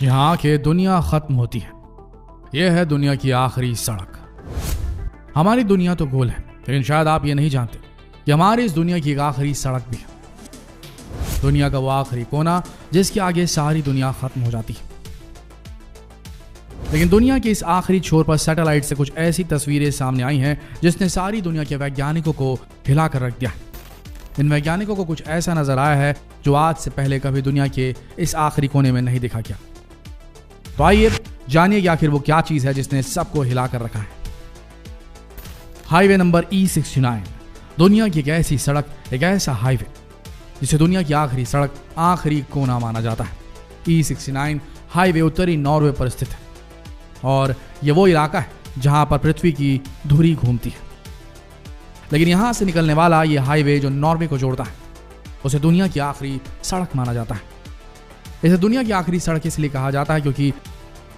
यहाँ के दुनिया खत्म होती है। यह है दुनिया की आखिरी सड़क। हमारी दुनिया तो गोल है, लेकिन शायद आप ये नहीं जानते कि हमारी इस दुनिया की एक आखिरी सड़क भी है। दुनिया का वो आखिरी कोना जिसके आगे सारी दुनिया खत्म हो जाती है। लेकिन दुनिया के इस आखिरी छोर पर सैटेलाइट से कुछ ऐसी तस्वीरें सामने आई हैं जिसने सारी दुनिया के वैज्ञानिकों को हिला कर रख दिया है। इन वैज्ञानिकों को कुछ ऐसा नजर आया है जो आज से पहले कभी दुनिया के इस आखिरी कोने में नहीं देखा गया। तो आइए जानिए कि आखिर वो क्या चीज है जिसने सबको हिला कर रखा है। हाईवे नंबर E69 दुनिया की एक ऐसी सड़क, एक ऐसा हाईवे जिसे दुनिया की आखिरी सड़क, आखिरी कोना माना जाता है। E69 हाईवे उत्तरी नॉर्वे पर स्थित है और यह वो इलाका है जहां पर पृथ्वी की धुरी घूमती है। लेकिन यहां से निकलने वाला यह हाईवे जो नॉर्वे को जोड़ता है, उसे दुनिया की आखिरी सड़क माना जाता है। इसे दुनिया की आखिरी सड़क इसलिए कहा जाता है क्योंकि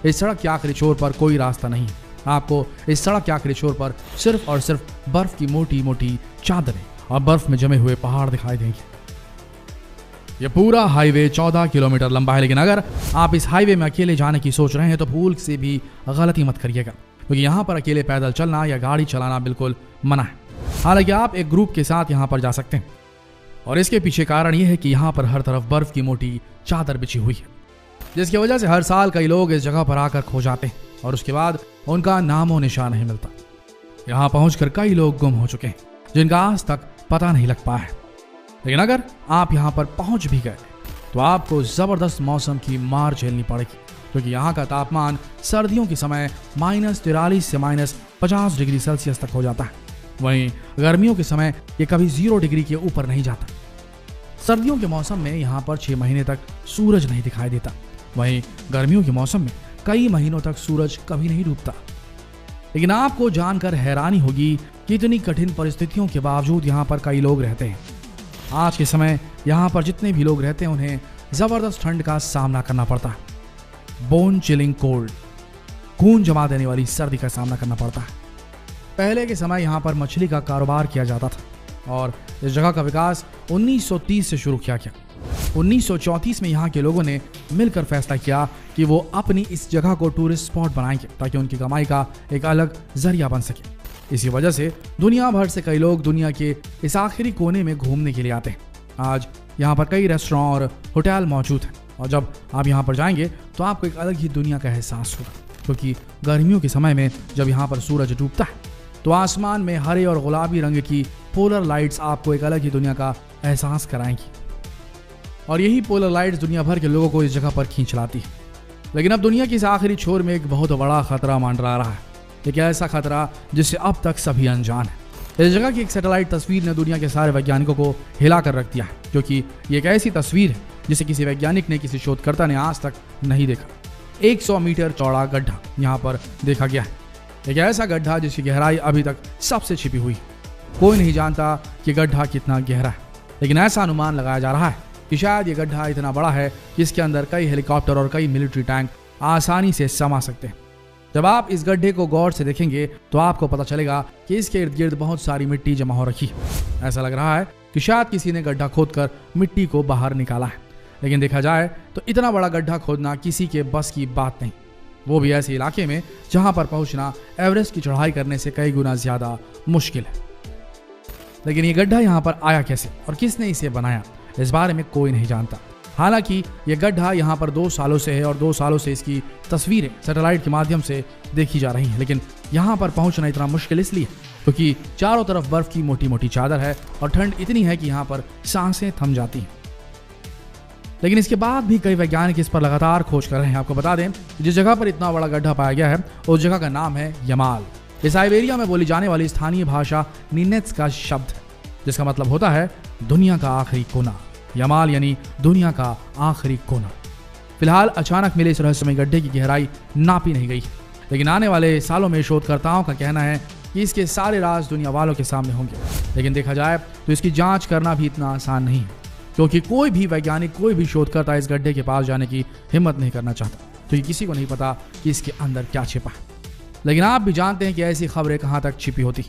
इस सड़क के आखिरी छोर पर कोई रास्ता नहीं है। आपको इस सड़क के आखिरी छोर पर सिर्फ और सिर्फ बर्फ की मोटी मोटी चादरें और बर्फ में जमे हुए पहाड़ दिखाई देंगे। यह पूरा हाईवे 14 किलोमीटर लंबा है, लेकिन अगर आप इस हाईवे में अकेले जाने की सोच रहे हैं तो भूल से भी गलती मत करिएगा, क्योंकि यहाँ पर अकेले पैदल चलना या गाड़ी चलाना बिल्कुल मना है। हालांकि आप एक ग्रुप के साथ यहाँ पर जा सकते हैं और इसके पीछे कारण यह है कि यहाँ पर हर तरफ बर्फ की मोटी चादर बिछी हुई है, जिसकी वजह से हर साल कई लोग इस जगह पर आकर खो जाते हैं और उसके बाद उनका नामो निशान नहीं मिलता। यहाँ पहुंचकर कई लोग गुम हो चुके हैं जिनका आज तक पता नहीं लग पाया है। लेकिन अगर आप यहाँ पर पहुंच भी गए तो आपको जबरदस्त मौसम की मार झेलनी पड़ेगी, क्योंकि यहाँ का तापमान सर्दियों के समय -43 से -50 डिग्री सेल्सियस तक हो जाता है। वहीं गर्मियों के समय ये कभी 0 डिग्री के ऊपर नहीं जाता। सर्दियों के मौसम में यहाँ पर 6 महीने तक सूरज नहीं दिखाई देता। वहीं गर्मियों के मौसम में कई महीनों तक सूरज कभी नहीं डूबता। लेकिन आपको जानकर हैरानी होगी कि इतनी कठिन परिस्थितियों के बावजूद यहाँ पर कई लोग रहते हैं। आज के समय यहाँ पर जितने भी लोग रहते हैं उन्हें जबरदस्त ठंड का सामना करना पड़ता है। बोन चिलिंग कोल्ड, खून जमा देने वाली सर्दी का सामना करना पड़ता है। पहले के समय यहाँ पर मछली का कारोबार किया जाता था और इस जगह का विकास 1930 से शुरू किया गया। 1934 में यहाँ के लोगों ने मिलकर फैसला किया कि वो अपनी इस जगह को टूरिस्ट स्पॉट बनाएंगे ताकि उनकी कमाई का एक अलग जरिया बन सके। इसी वजह से दुनिया भर से कई लोग दुनिया के इस आखिरी कोने में घूमने के लिए आते हैं। आज यहाँ पर कई रेस्टोरेंट और होटल मौजूद हैं और जब आप यहाँ पर जाएंगे तो आपको एक अलग ही दुनिया का एहसास होगा, क्योंकि गर्मियों के समय में जब यहाँ पर सूरज डूबता है तो आसमान में हरे और गुलाबी रंग की पोलर लाइट्स आपको एक अलग ही दुनिया का एहसास कराएंगी और यही पोलर लाइट्स दुनिया भर के लोगों को इस जगह पर खींच लाती है। लेकिन अब दुनिया के इस आखिरी छोर में एक बहुत बड़ा खतरा मंडरा रहा है, एक ऐसा खतरा जिससे अब तक सभी अनजान है। इस जगह की एक सैटेलाइट तस्वीर ने दुनिया के सारे वैज्ञानिकों को हिला कर रख दिया है, क्योंकि ये एक ऐसी तस्वीर है जिसे किसी वैज्ञानिक ने, किसी शोधकर्ता ने आज तक नहीं देखा। 100 मीटर चौड़ा गड्ढा यहाँ पर देखा गया है, एक ऐसा गड्ढा जिसकी गहराई अभी तक सबसे छिपी हुई है। कोई नहीं जानता कि गड्ढा कितना गहरा है, लेकिन ऐसा अनुमान लगाया जा रहा है कि शायद ये गड्ढा इतना बड़ा है कि इसके अंदर कई हेलीकॉप्टर और कई मिलिट्री टैंक आसानी से समा सकते हैं। जब आप इस गड्ढे को गौर से देखेंगे तो आपको पता चलेगा कि इसके इर्द गिर्द बहुत सारी मिट्टी जमा हो रखी है। ऐसा लग रहा है कि शायद किसी ने गड्ढा खोदकर मिट्टी को बाहर निकाला है। लेकिन देखा जाए तो इतना बड़ा गड्ढा खोदना किसी के बस की बात नहीं, वो भी ऐसे इलाके में जहां पर पहुंचना एवरेस्ट की चढ़ाई करने से कई गुना ज्यादा मुश्किल है। लेकिन ये गड्ढा यहाँ पर आया कैसे और किसने इसे बनाया, इस बारे में कोई नहीं जानता। हालांकि ये गड्ढा यहाँ पर 2 सालों से है और 2 सालों से इसकी तस्वीरें सैटेलाइट के माध्यम से देखी जा रही हैं। लेकिन यहाँ पर पहुंचना इतना मुश्किल इसलिए क्योंकि चारों तरफ बर्फ की मोटी मोटी चादर है और ठंड इतनी है कि यहाँ पर सांसें थम जाती हैं। लेकिन इसके बाद भी कई वैज्ञानिक इस पर लगातार खोज कर रहे हैं। आपको बता दें जिस जगह पर इतना बड़ा गड्ढा पाया गया है उस जगह का नाम है यमाल। इस साइबेरिया में बोली जाने वाली स्थानीय भाषा निनेत्स का शब्द है, जिसका मतलब होता है दुनिया का आखिरी कोना। यमाल यानी दुनिया का आखिरी कोना। फिलहाल अचानक मिले इस रहस्यमय गड्ढे की गहराई नापी नहीं गई, लेकिन आने वाले सालों में शोधकर्ताओं का कहना है कि इसके सारे राज दुनिया वालों के सामने होंगे। लेकिन देखा जाए तो इसकी जांच करना भी इतना आसान नहीं है, क्योंकि कोई भी वैज्ञानिक, कोई भी शोधकर्ता इस गड्ढे के पास जाने की हिम्मत नहीं करना चाहता, क्योंकि किसी को नहीं पता कि इसके अंदर क्या छिपा है। लेकिन आप भी जानते हैं कि ऐसी खबरें कहाँ तक छिपी होती।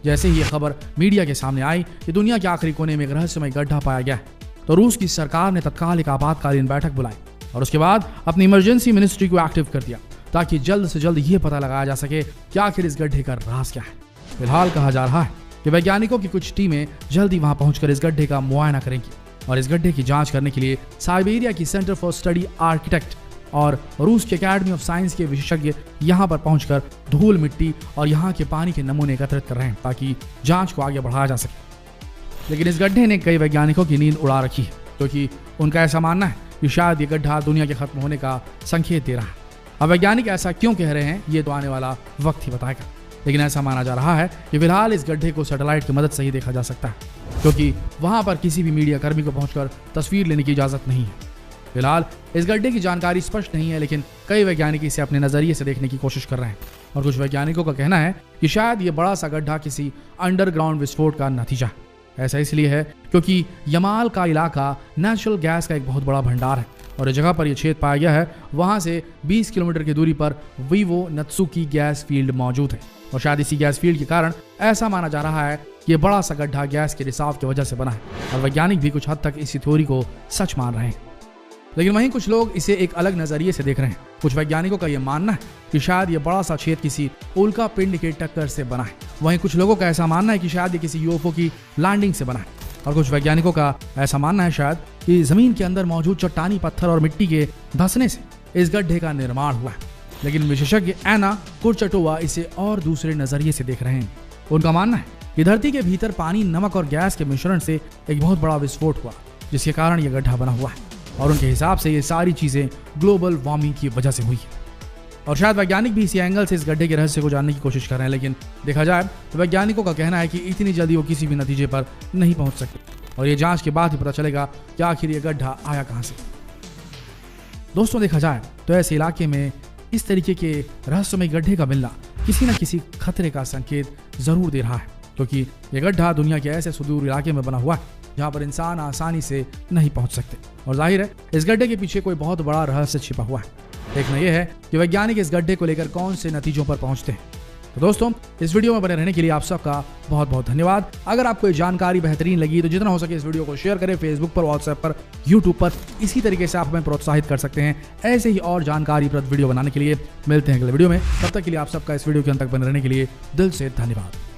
जैसे ही ये खबर मीडिया के सामने आई कि दुनिया के आखिरी कोने में एक रहस्यमय गड्ढा पाया गया है, तो रूस की सरकार ने तत्काल एक आपातकालीन बैठक बुलाई और उसके बाद अपनी इमरजेंसी मिनिस्ट्री को एक्टिव कर दिया ताकि जल्द से जल्द ये पता लगाया जा सके कि आखिर इस गड्ढे का राज क्या है। फिलहाल कहा जा रहा है कि वैज्ञानिकों की कुछ टीमें जल्दी वहां पहुंचकर इस गड्ढे का मुआयना करेंगी और इस गड्ढे की जांच करने के लिए साइबेरिया की सेंटर फॉर स्टडी आर्किटेक्ट और रूस की एकेडमी ऑफ साइंस के विशेषज्ञ यहां पर पहुंचकर धूल मिट्टी और यहां के पानी के नमूने एकत्रित कर रहे हैं ताकि जांच को आगे बढ़ाया जा सके। लेकिन इस गड्ढे ने कई वैज्ञानिकों की नींद उड़ा रखी है क्योंकि उनका ऐसा मानना है कि शायद ये गड्ढा दुनिया के खत्म होने का संकेत दे रहा है। अब वैज्ञानिक ऐसा क्यों कह रहे हैं ये तो आने वाला वक्त ही बताएगा, लेकिन ऐसा माना जा रहा है कि फिलहाल इस गड्ढे को सैटेलाइट की मदद से ही देखा जा सकता है क्योंकि वहां पर किसी भी मीडिया कर्मी को पहुंचकर तस्वीर लेने की इजाजत नहीं है। फिलहाल इस गड्ढे की जानकारी स्पष्ट नहीं है, लेकिन कई वैज्ञानिक इसे अपने नजरिए से देखने की कोशिश कर रहे हैं और कुछ वैज्ञानिकों का कहना है कि शायद ये बड़ा सा गड्ढा किसी अंडरग्राउंड विस्फोट का नतीजा है। ऐसा इसलिए है क्योंकि यमाल का इलाका नेचुरल गैस का एक बहुत बड़ा भंडार है और इस जगह पर यह छेद पाया गया है वहां से 20 किलोमीटर की दूरी पर वीवो नत्सुकी गैस फील्ड मौजूद है और शायद इसी गैस फील्ड के कारण ऐसा माना जा रहा है कि बड़ा सा गड्ढा गैस के रिसाव की वजह से बना है और वैज्ञानिक भी कुछ हद तक इसी थ्योरी को सच मान रहे हैं। लेकिन वहीं कुछ लोग इसे एक अलग नजरिए से देख रहे हैं। कुछ वैज्ञानिकों का यह मानना है कि शायद ये बड़ा सा छेद किसी उल्का पिंड के टक्कर से बना है। वहीं कुछ लोगों का ऐसा मानना है कि शायद ये किसी यूएफओ की लैंडिंग से बना है और कुछ वैज्ञानिकों का ऐसा मानना है शायद कि जमीन के अंदर मौजूद चट्टानी पत्थर और मिट्टी के धंसने से इस गड्ढे का निर्माण हुआ है। लेकिन विशेषज्ञ एना कुरचटोवा इसे और दूसरे नजरिए से देख रहे हैं। उनका मानना है कि धरती के भीतर पानी, नमक और गैस के मिश्रण से एक बहुत बड़ा विस्फोट हुआ जिसके कारण यह गड्ढा बना हुआ है और उनके हिसाब से ये सारी चीजें ग्लोबल वार्मिंग की वजह से हुई है। और शायद वैज्ञानिक भी इसी एंगल से इस गड्ढे के रहस्य को जानने की कोशिश कर रहे हैं, लेकिन देखा जाए तो वैज्ञानिकों का कहना है कि इतनी जल्दी वो किसी भी नतीजे पर नहीं पहुंच सकते और ये जांच के बाद ही पता चलेगा कि आखिर ये गड्ढा आया कहां से। दोस्तों, देखा जाए तो ऐसे इलाके में इस तरीके के रहस्यमय गड्ढे का मिलना किसी न किसी खतरे का संकेत जरूर दे रहा है क्योंकि ये गड्ढा दुनिया के ऐसे सुदूर इलाके में बना हुआ है जहां पर इंसान आसानी से नहीं पहुंच सकते और जाहिर है इस गड्ढे के पीछे कोई बहुत बड़ा रहस्य छिपा हुआ है। देखना यह है कि वैज्ञानिक इस गड्ढे को लेकर कौन से नतीजों पर पहुंचते हैं। तो दोस्तों, इस वीडियो में बने रहने के लिए आप सबका बहुत बहुत धन्यवाद। अगर आपको ये जानकारी बेहतरीन लगी तो जितना हो सके इस वीडियो को शेयर करें, फेसबुक पर, व्हाट्सएप पर, यूट्यूब पर। इसी तरीके से आप हमें प्रोत्साहित कर सकते हैं ऐसे ही और जानकारीप्रद वीडियो बनाने के लिए। मिलते हैं अगले वीडियो में, तब तक के लिए आप सबका इस वीडियो के अंत तक बने रहने के लिए दिल से धन्यवाद।